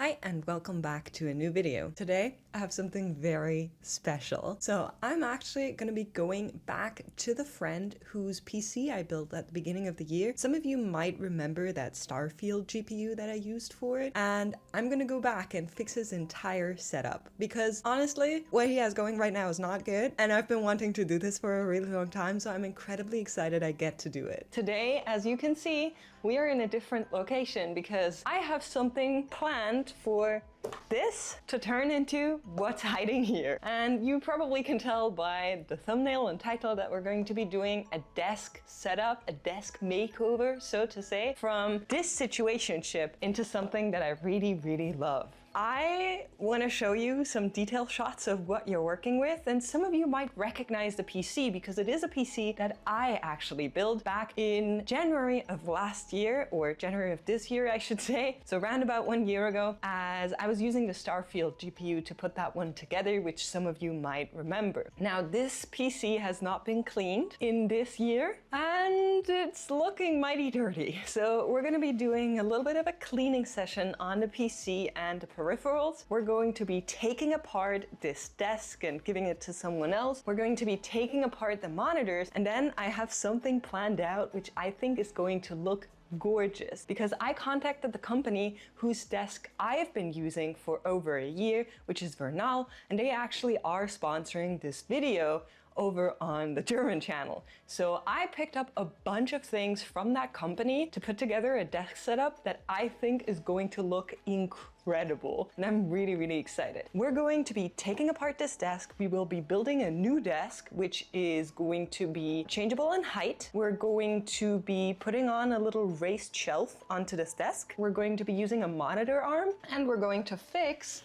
Hi and welcome back to a new video. Today I have something very special. So I'm actually going to be going back to the friend whose PC I built at the beginning of the year. Some of you might remember that Starfield GPU that I used for it, and I'm going to go back and fix his entire setup because honestly what he has going right now is not good, and I've been wanting to do this for a really long time, so I'm incredibly excited I get to do it. Today, as you can see, we are in a different location because I have something planned for this to turn into what's hiding here. And you probably can tell by the thumbnail and title that we're going to be doing a desk setup, a desk makeover, so to say, from this situationship into something that I really, really love. I want to show you some detailed shots of what you're working with, and some of you might recognize the PC because it is a PC that I actually built back in January of last year, or January of this year I should say, so around about 1 year ago, as I was using the Starfield GPU to put that one together, which some of you might remember. Now this PC has not been cleaned in this year and it's looking mighty dirty, so we're going to be doing a little bit of a cleaning session on the PC and the peripherals. We're going to be taking apart this desk and giving it to someone else. We're going to be taking apart the monitors, and then I have something planned out which I think is going to look gorgeous because I contacted the company whose desk I've been using for over a year, which is Vernal, and they actually are sponsoring this video over on the German channel. So I picked up a bunch of things from that company to put together a desk setup that I think is going to look incredible, and I'm really, really excited. We're going to be taking apart this desk. We will be building a new desk, which is going to be changeable in height. We're going to be putting on a little raised shelf onto this desk. We're going to be using a monitor arm, and we're going to fix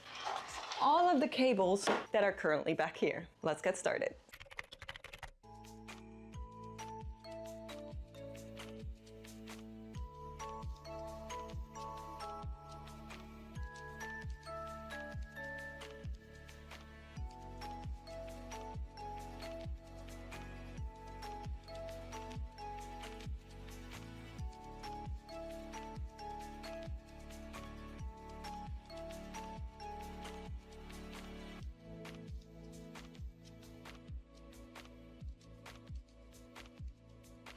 all of the cables that are currently back here. Let's get started.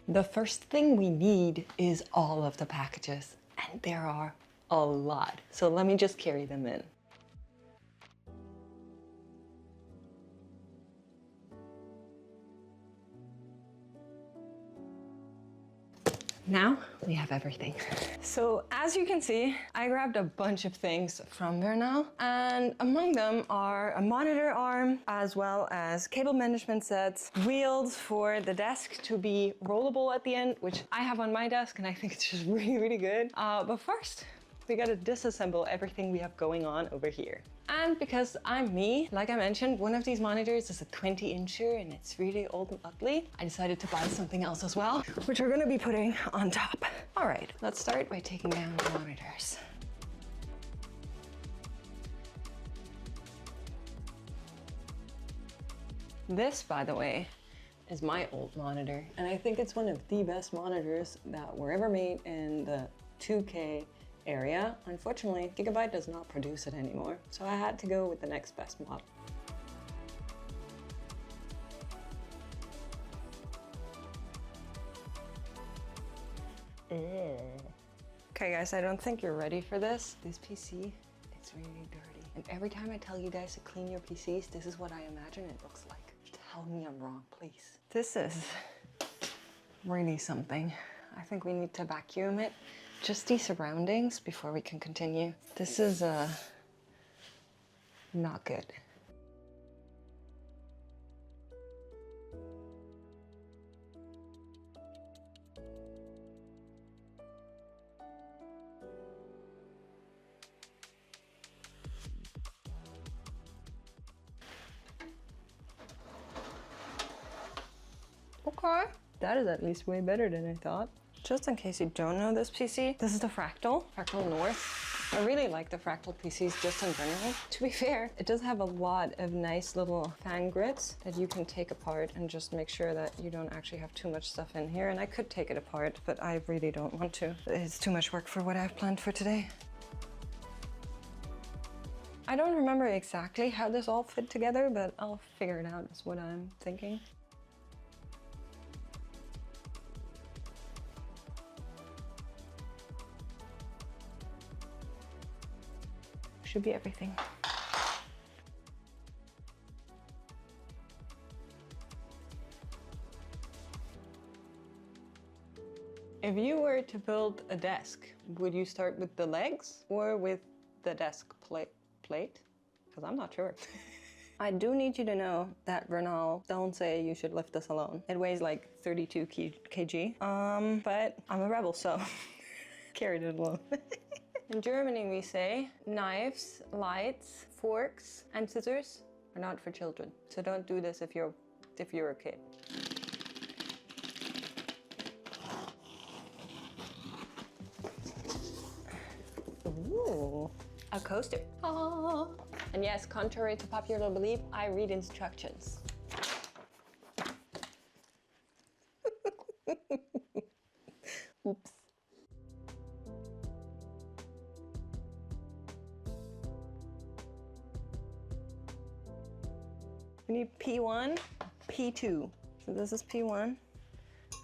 The first thing we need is all of the packages, and there are a lot. So let me just carry them in. Now we have everything. So as you can see, I grabbed a bunch of things from Vernal, and among them are a monitor arm, as well as cable management sets, wheels for the desk to be rollable at the end, which I have on my desk, and I think it's just really, really good. But first, we gotta disassemble everything we have going on over here. And because I'm me, like I mentioned, one of these monitors is a 20-incher and it's really old and ugly. I decided to buy something else as well, which we're gonna be putting on top. All right, let's start by taking down the monitors. This, by the way, is my old monitor, and I think it's one of the best monitors that were ever made in the 2K area. Unfortunately, Gigabyte does not produce it anymore, so I had to go with the next best model. Okay guys, I don't think you're ready for this. This PC, it's really dirty. And every time I tell you guys to clean your PCs, this is what I imagine it looks like. Tell me I'm wrong, please. This is really something. I think we need to vacuum it. Just the surroundings before we can continue. This is not good. Okay, that is at least way better than I thought. Just in case you don't know this PC, this is the Fractal North. I really like the Fractal PCs just in general. To be fair, it does have a lot of nice little fan grits that you can take apart and just make sure that you don't actually have too much stuff in here. And I could take it apart, but I really don't want to. It's too much work for what I have planned for today. I don't remember exactly how this all fit together, but I'll figure it out, is what I'm thinking. Should be everything. If you were to build a desk, would you start with the legs or with the desk plate? Because I'm not sure. I do need you to know that Renal don't say you should lift this alone. It weighs like 32 kg. But I'm a rebel, so carried it alone. In Germany, we say knives, lights, forks, and scissors are not for children. So don't do this if you're a kid. Ooh, a coaster. Ah. And yes, contrary to popular belief, I read instructions. Oops. We need P1, P2. So this is P1,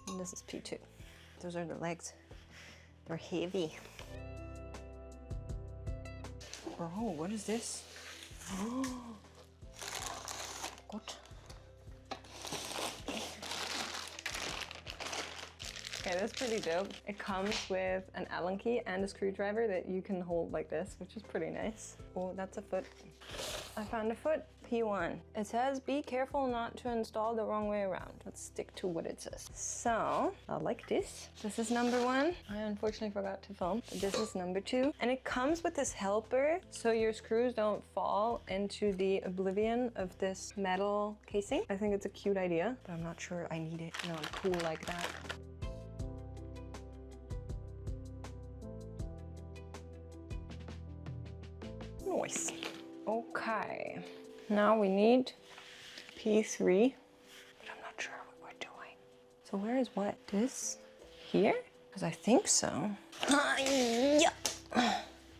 and this is P2. Those are the legs. They're heavy. Oh, what is this? Oh, what? Okay, that's pretty dope. It comes with an Allen key and a screwdriver that you can hold like this, which is pretty nice. Oh, that's a foot. I found a foot. P1. It says, be careful not to install the wrong way around. Let's stick to what it says. So, I like this. This is number 1. I unfortunately forgot to film. This is number 2. And it comes with this helper, so your screws don't fall into the oblivion of this metal casing. I think it's a cute idea, but I'm not sure I need it. No, I'm cool like that. Nice. Okay. Now we need P3, but I'm not sure what we're doing. So where is what? This? Here? Because I think so. Yeah.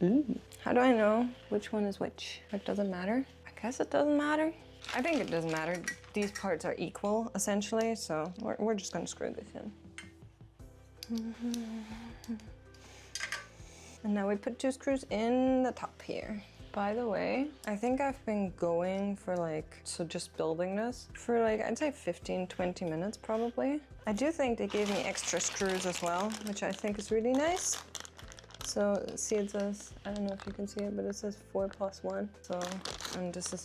Ooh. How do I know which one is which? It doesn't matter? I guess it doesn't matter. I think it doesn't matter. These parts are equal, essentially, so we're just gonna screw this in. And now we put 2 screws in the top here. By the way, I think I've been going for just building this for I'd say 15, 20 minutes probably. I do think they gave me extra screws as well, which I think is really nice. So see, it says, I don't know if you can see it, but it says 4 + 1. So, and this is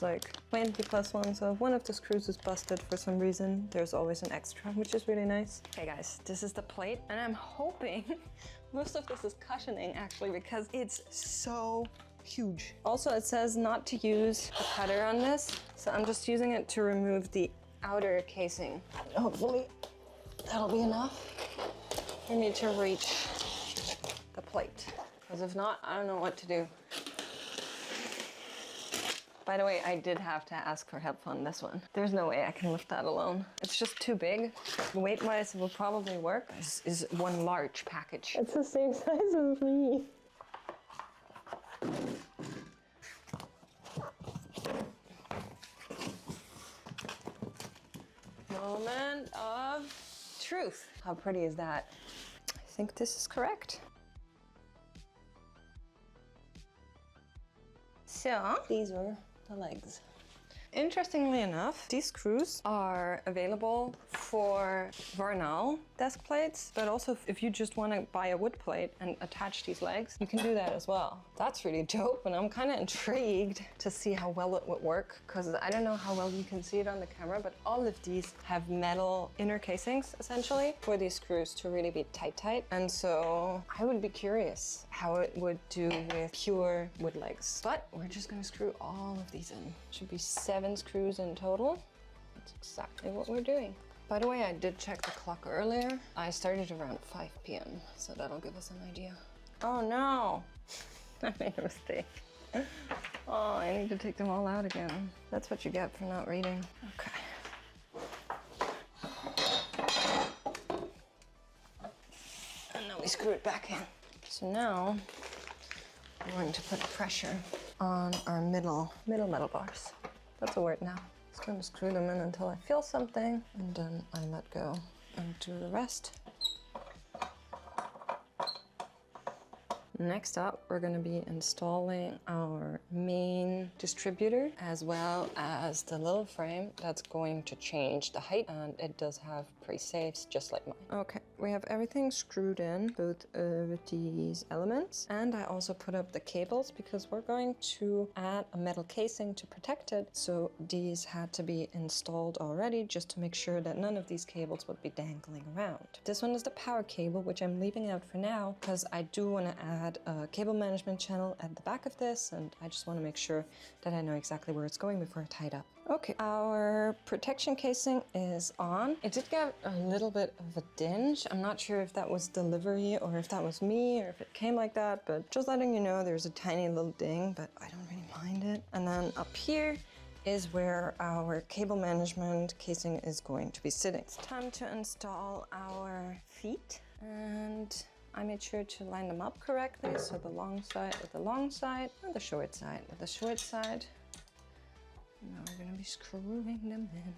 20 + 1. So if one of the screws is busted for some reason, there's always an extra, which is really nice. Okay guys, this is the plate, and I'm hoping most of this is cushioning actually, because it's so huge. Also, it says not to use a cutter on this, so I'm just using it to remove the outer casing. Hopefully that'll be enough for me to reach the plate, because if not, I don't know what to do. By the way, I did have to ask for help on this one. There's no way I can lift that alone. It's just too big. Weight-wise, it will probably work. This is one large package. It's the same size as me. Moment of truth. How pretty is that? I think this is correct. So, these are the legs. Interestingly enough, these screws are available for Varnal desk plates, but also if you just want to buy a wood plate and attach these legs, you can do that as well. That's really dope, and I'm kind of intrigued to see how well it would work, because I don't know how well you can see it on the camera, but all of these have metal inner casings, essentially, for these screws to really be tight. And so I would be curious how it would do with pure wood legs. But we're just going to screw all of these in. Should be 7 screws in total. That's exactly what we're doing. By the way, I did check the clock earlier. I started around 5 p.m., so that'll give us an idea. Oh no! I made a mistake. Oh, I need to take them all out again. That's what you get for not reading. Okay. And now we screw it back in. So now I'm going to put pressure on our middle metal bars. That's a word now. Just gonna screw them in until I feel something, and then I let go and do the rest. Next up, we're going to be installing our main distributor as well as the little frame that's going to change the height, and it does have pre-safes just like mine. Okay, we have everything screwed in, both of these elements, and I also put up the cables because we're going to add a metal casing to protect it, so these had to be installed already just to make sure that none of these cables would be dangling around. This one is the power cable, which I'm leaving out for now because I do want to add a cable management channel at the back of this, and I just want to make sure that I know exactly where it's going before I tie it up. Okay, our protection casing is on. It did get a little bit of a dinge. I'm not sure if that was delivery or if that was me or if it came like that, but just letting you know there's a tiny little ding, but I don't really mind it. And then up here is where our cable management casing is going to be sitting. It's time to install our feet, and I made sure to line them up correctly, so the long side with the long side and the short side with the short side. Now we're going to be screwing them in.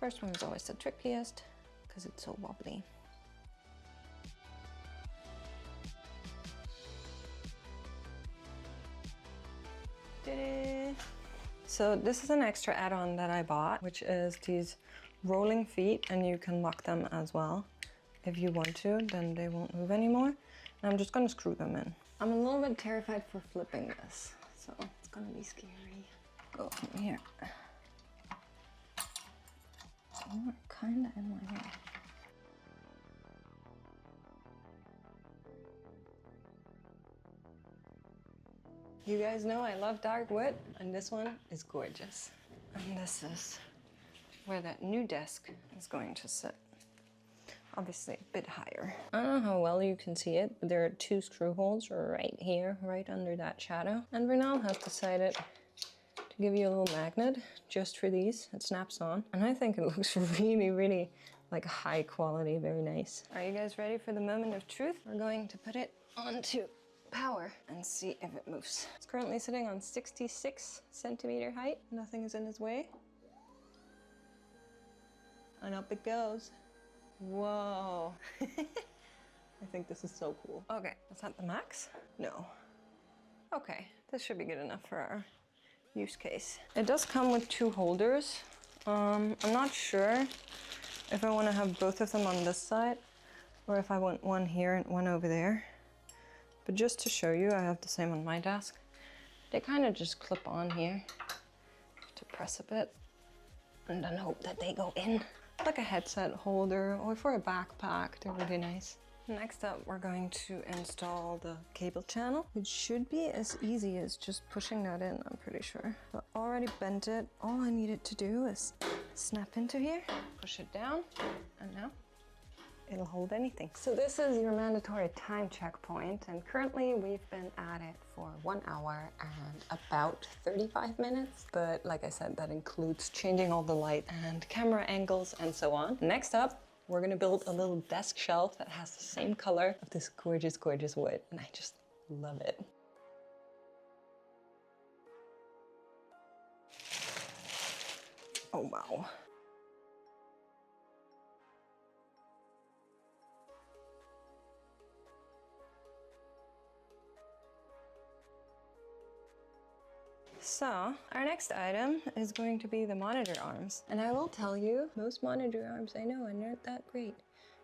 First one is always the trickiest because it's so wobbly. Ta-da! So this is an extra add-on that I bought, which is these rolling feet, and you can lock them as well. If you want to, then they won't move anymore. And I'm just gonna screw them in. I'm a little bit terrified for flipping this, so it's gonna be scary. Go from here. You're kinda in my way. You guys know I love dark wood, and this one is gorgeous. And this is where that new desk is going to sit. Obviously a bit higher. I don't know how well you can see it, but there are 2 screw holes right here, right under that shadow. And Renal has decided to give you a little magnet just for these. It snaps on, and I think it looks really like high quality, very nice. Are you guys ready for the moment of truth? We're going to put it onto power and see if it moves. It's currently sitting on 66 centimeter height. Nothing is in its way. And up it goes. Whoa. I think this is so cool. Okay, is that the max? No. Okay, this should be good enough for our use case. It does come with 2 holders. I'm not sure if I want to have both of them on this side or if I want one here and one over there. But just to show you, I have the same on my desk. They kind of just clip on here to press a bit and then hope that they go in. Like a headset holder or for a backpack, they're really nice. Next up, we're going to install the cable channel. It should be as easy as just pushing that in, I'm pretty sure. So I already bent it. All I needed to do is snap into here, push it down, and now it'll hold anything. So this is your mandatory time checkpoint, and currently we've been at it for 1 hour and about 35 minutes. But like I said, that includes changing all the light and camera angles and so on. Next up, we're gonna build a little desk shelf that has the same color of this gorgeous, gorgeous wood, and I just love it. Oh wow. So our next item is going to be the monitor arms. And I will tell you, most monitor arms I know are not that great.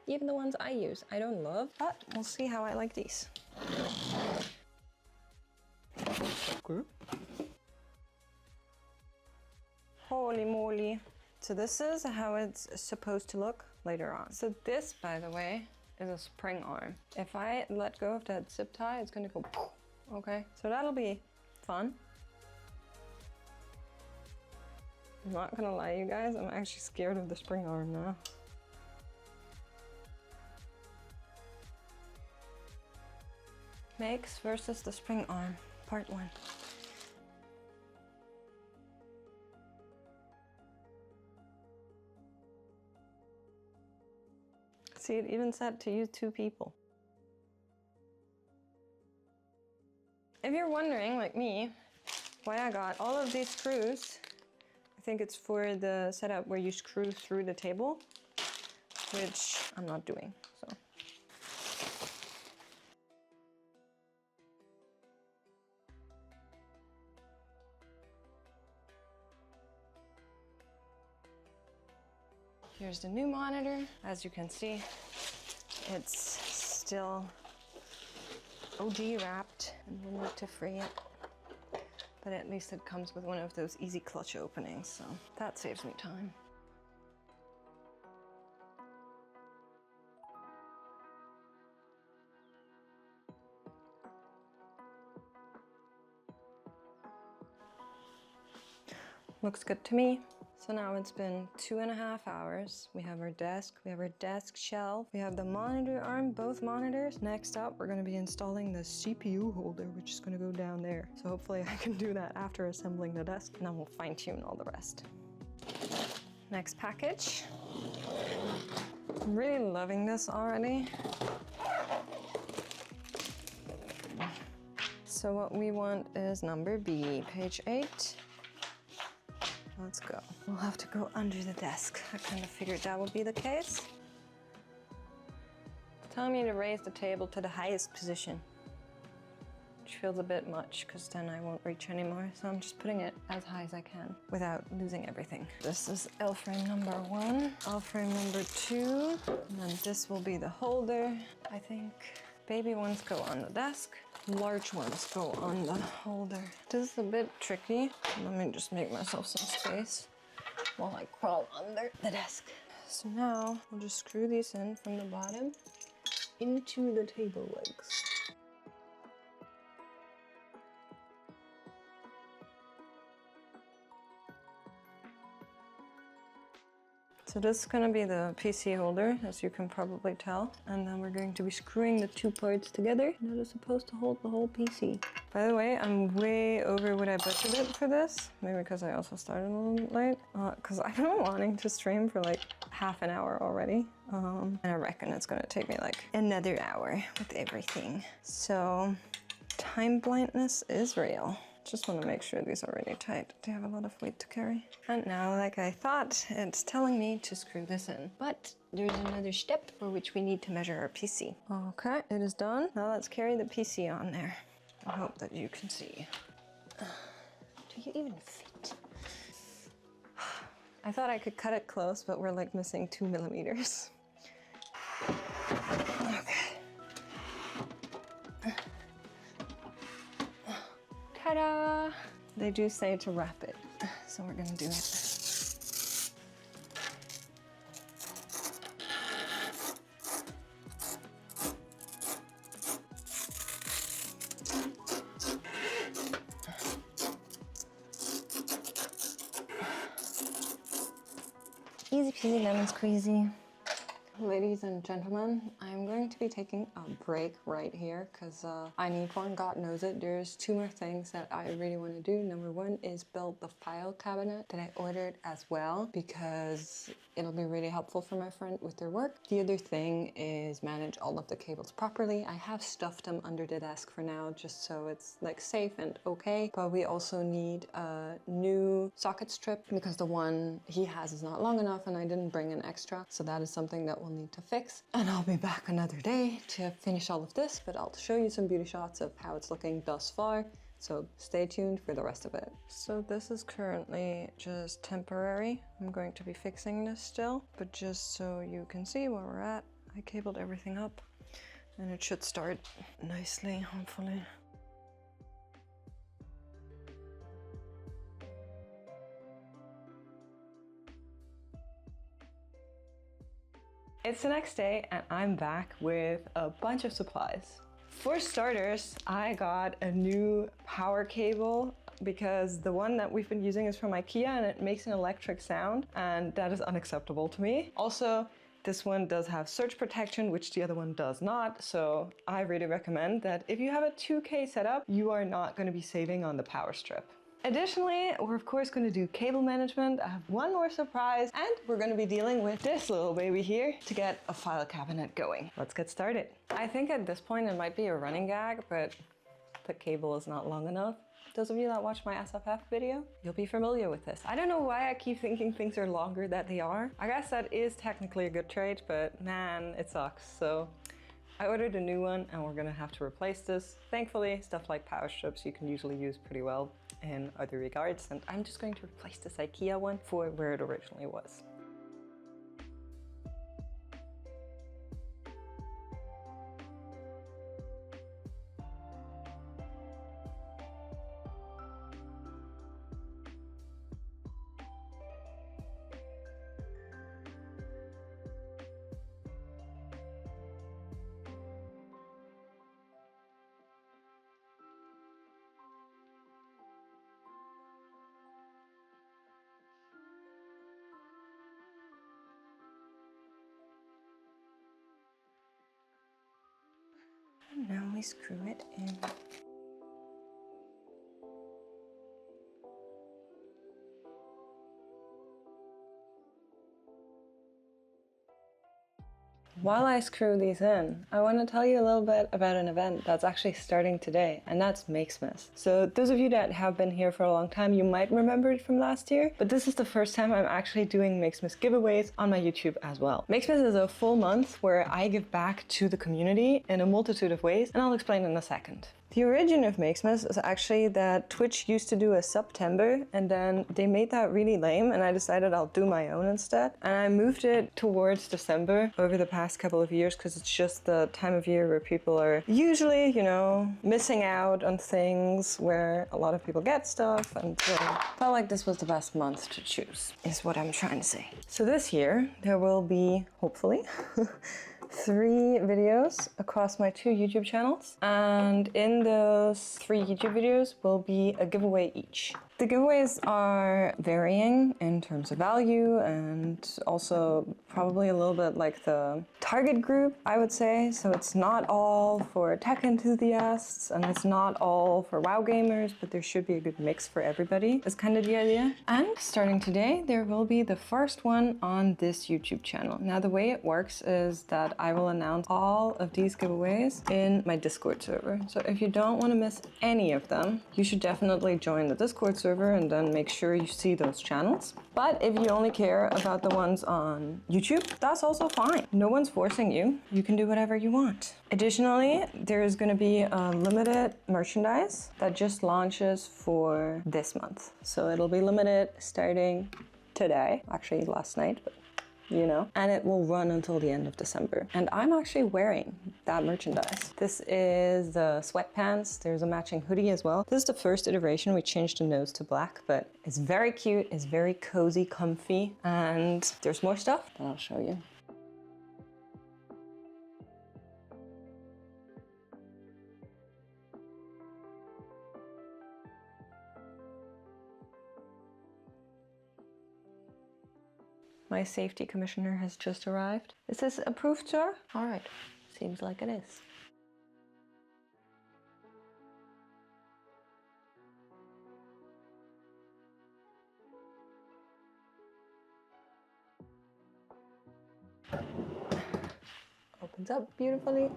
Even the ones I use, I don't love, but we'll see how I like these. Okay. Holy moly. So this is how it's supposed to look later on. So this, by the way, is a spring arm. If I let go of that zip tie, it's gonna go poof. Okay, so that'll be fun. I'm not gonna lie, you guys, I'm actually scared of the spring arm now. Meix versus the spring arm, part 1. See, it even said to use 2 people. If you're wondering, like me, why I got all of these screws. I think it's for the setup where you screw through the table, which I'm not doing, so. Here's the new monitor. As you can see, it's still OG wrapped and we'll need to free it. But at least it comes with one of those easy clutch openings, so that saves me time. Looks good to me. So now it's been 2.5 hours. We have our desk, we have our desk shelf, we have the monitor arm, both monitors. Next up, we're gonna be installing the CPU holder, which is gonna go down there. So hopefully I can do that after assembling the desk, and then we'll fine tune all the rest. Next package. I'm really loving this already. So what we want is number B, page 8. Let's go. We'll have to go under the desk. I kind of figured that would be the case. Telling me to raise the table to the highest position, which feels a bit much because then I won't reach anymore. So I'm just putting it as high as I can without losing everything. This is L-frame number 1, L-frame number 2, and then this will be the holder. I think baby ones go on the desk. Large ones go on the holder. This is a bit tricky. Let me just make myself some space while I crawl under the desk. So now we'll just screw these in from the bottom into the table legs. So this is going to be the PC holder, as you can probably tell. And then we're going to be screwing the two parts together. And that is supposed to hold the whole PC. By the way, I'm way over what I budgeted for this. Maybe because I also started a little bit late. Because I've been wanting to stream for like half an hour already. And I reckon it's going to take me like another hour with everything. So time blindness is real. Just want to make sure these are really tight. They have a lot of weight to carry. And now, like I thought, it's telling me to screw this in. But there's another step for which we need to measure our PC. Okay, it is done. Now let's carry the PC on there. I hope that you can see. Do you even fit? I thought I could cut it close, but we're like missing 2 millimeters. Okay. Ta-da! They do say to wrap it, so we're gonna do it. Easy peasy lemon squeezy. Ladies and gentlemen, I'm going to be taking a break right here because I need one, God knows it. There's 2 more things that I really want to do. Number 1 is build the file cabinet that I ordered as well because it'll be really helpful for my friend with their work. The other thing is manage all of the cables properly. I have stuffed them under the desk for now just so it's like safe and okay, but we also need a new socket strip because the one he has is not long enough and I didn't bring an extra, so that is something that we'll need to fix. And I'll be back another day to finish all of this, but I'll show you some beauty shots of how it's looking thus far. So stay tuned for the rest of it. So this is currently just temporary. I'm going to be fixing this still, but just so you can see where we're at, I cabled everything up and it should start nicely, hopefully. It's the next day and I'm back with a bunch of supplies. For starters, I got a new power cable because the one that we've been using is from IKEA and it makes an electric sound and that is unacceptable to me. Also, this one does have surge protection, which the other one does not. So I really recommend that if you have a 2K setup, you are not going to be saving on the power strip. Additionally, we're of course going to do cable management. I have one more surprise and we're going to be dealing with this little baby here to get a file cabinet going. Let's get started. I think at this point it might be a running gag, but the cable is not long enough. those of you that watch my SFF video, you'll be familiar with this. I don't know why I keep thinking things are longer than they are. I guess that is technically a good trait, but man, it sucks. So I ordered a new one and we're gonna have to replace this. Thankfully, stuff like power strips you can usually use pretty well in other regards, and I'm just going to replace this IKEA one for where it originally was. And now we screw it in. While I screw these in, I want to tell you a little bit about an event that's actually starting today, and that's Meeixmas. So those of you that have been here for a long time, you might remember it from last year, but this is the first time I'm actually doing Meeixmas giveaways on my YouTube as well. Meeixmas is a full month where I give back to the community in a multitude of ways, and I'll explain in a second. The origin of Meeixmas is actually that Twitch used to do a September, and then they made that really lame, and I decided I'll do my own instead. And I moved it towards December over the past couple of years because it's just the time of year where people are usually, you know, missing out on things where a lot of people get stuff, and so I felt like this was the best month to choose, is what I'm trying to say. So this year there will be, hopefully, 3 videos across my 2 YouTube channels, and in those 3 YouTube videos will be a giveaway each. The giveaways are varying in terms of value and also probably a little bit like the target group, I would say. So it's not all for tech enthusiasts and it's not all for WoW gamers, but there should be a good mix for everybody. That's kind of the idea. And starting today, there will be the first one on this YouTube channel. Now, the way it works is that I will announce all of these giveaways in my Discord server. So if you don't want to miss any of them, you should definitely join the Discord server and then make sure you see those channels. But if you only care about the ones on YouTube, that's also fine. No one's forcing you. You can do whatever you want. Additionally, there is going to be a limited merchandise that just launches for this month. So it'll be limited starting today, actually last night, but you know, and it will run until the end of December. And I'm actually wearing that merchandise. This is the sweatpants. There's a matching hoodie as well. This is the first iteration. We changed the nose to black, but it's very cute. It's very cozy, comfy, and there's more stuff that I'll show you. My safety commissioner has just arrived. Is this approved, sir? All right, seems like it is. Opens up beautifully,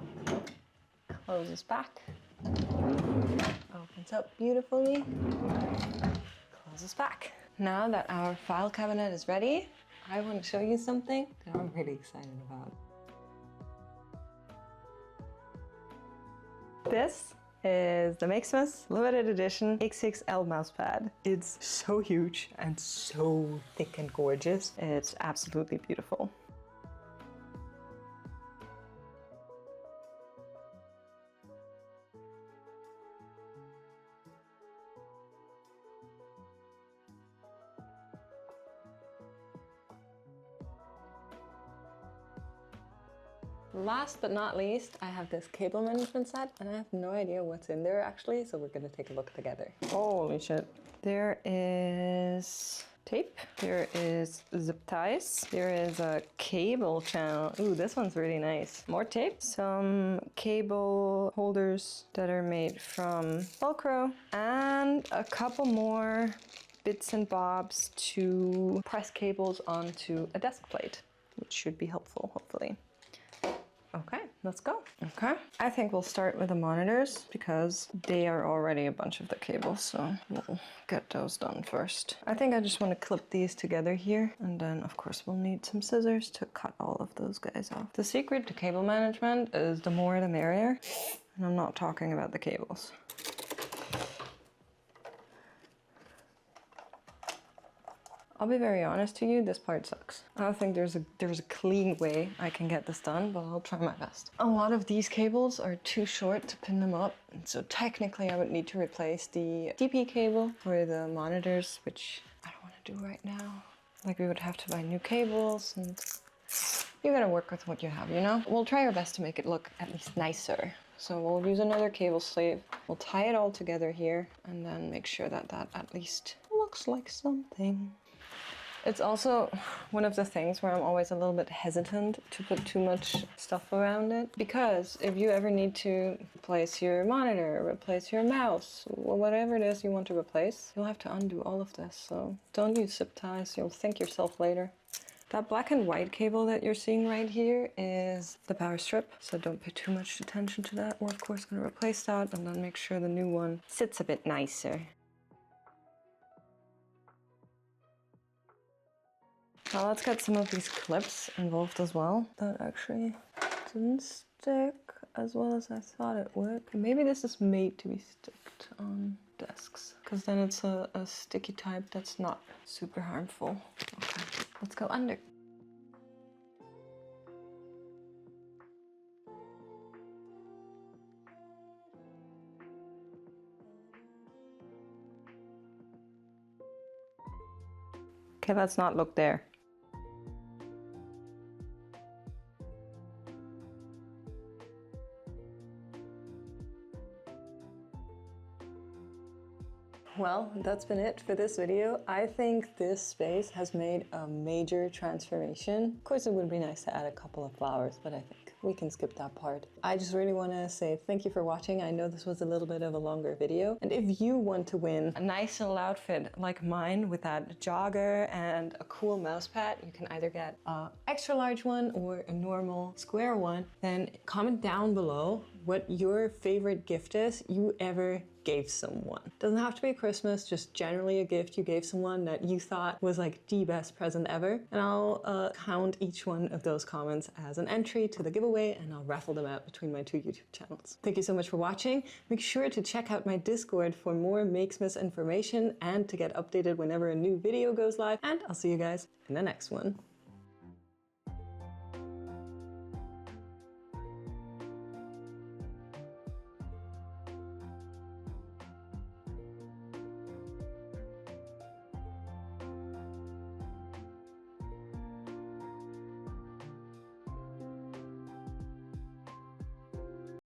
closes back. Opens up beautifully, closes back. Now that our file cabinet is ready, I want to show you something that I'm really excited about. This is the Meeixmas limited edition X6L mousepad. It's so huge and so thick and gorgeous. It's absolutely beautiful. Last but not least, I have this cable management set, and I have no idea what's in there actually, so we're gonna take a look together. Holy shit. There is tape, there is zip ties, there is a cable channel. Ooh, this one's really nice. More tape, some cable holders that are made from Velcro, and a couple more bits and bobs to press cables onto a desk plate, which should be helpful, hopefully. Okay, let's go. Okay, I think we'll start with the monitors because they are already a bunch of the cables, so we'll get those done first. I think I just want to clip these together here, and then of course we'll need some scissors to cut all of those guys off. The secret to cable management is the more the merrier, and I'm not talking about the cables. I'll be very honest to you, this part sucks. I don't think there's a clean way I can get this done, but I'll try my best. A lot of these cables are too short to pin them up, so technically I would need to replace the DP cable for the monitors, which I don't want to do right now. Like, we would have to buy new cables, and you gotta work with what you have, you know? We'll try our best to make it look at least nicer. So we'll use another cable sleeve. We'll tie it all together here, and then make sure that that at least looks like something. It's also one of the things where I'm always a little bit hesitant to put too much stuff around it, because if you ever need to replace your monitor, replace your mouse, or whatever it is you want to replace, you'll have to undo all of this. So don't use zip ties, you'll thank yourself later. That black and white cable that you're seeing right here is the power strip, so don't pay too much attention to that. We're of course going to replace that and then make sure the new one sits a bit nicer. Now let's get some of these clips involved as well. That actually didn't stick as well as I thought it would. Maybe this is made to be sticked on desks, because then it's a sticky type that's not super harmful. Okay, let's go under. Okay, let's not look there. Well, that's been it for this video. I think this space has made a major transformation. Of course, it would be nice to add a couple of flowers, but I think we can skip that part. I just really want to say thank you for watching. I know this was a little bit of a longer video. And if you want to win a nice little outfit like mine with that jogger and a cool mouse pad, you can either get an extra large one or a normal square one. Then comment down below what your favorite gift is you ever gave someone. Doesn't have to be Christmas, just generally a gift you gave someone that you thought was like the best present ever. And I'll count each one of those comments as an entry to the giveaway, and I'll raffle them out between my 2 YouTube channels. Thank you so much for watching. Make sure to check out my Discord for more Meeixmas information and to get updated whenever a new video goes live. And I'll see you guys in the next one.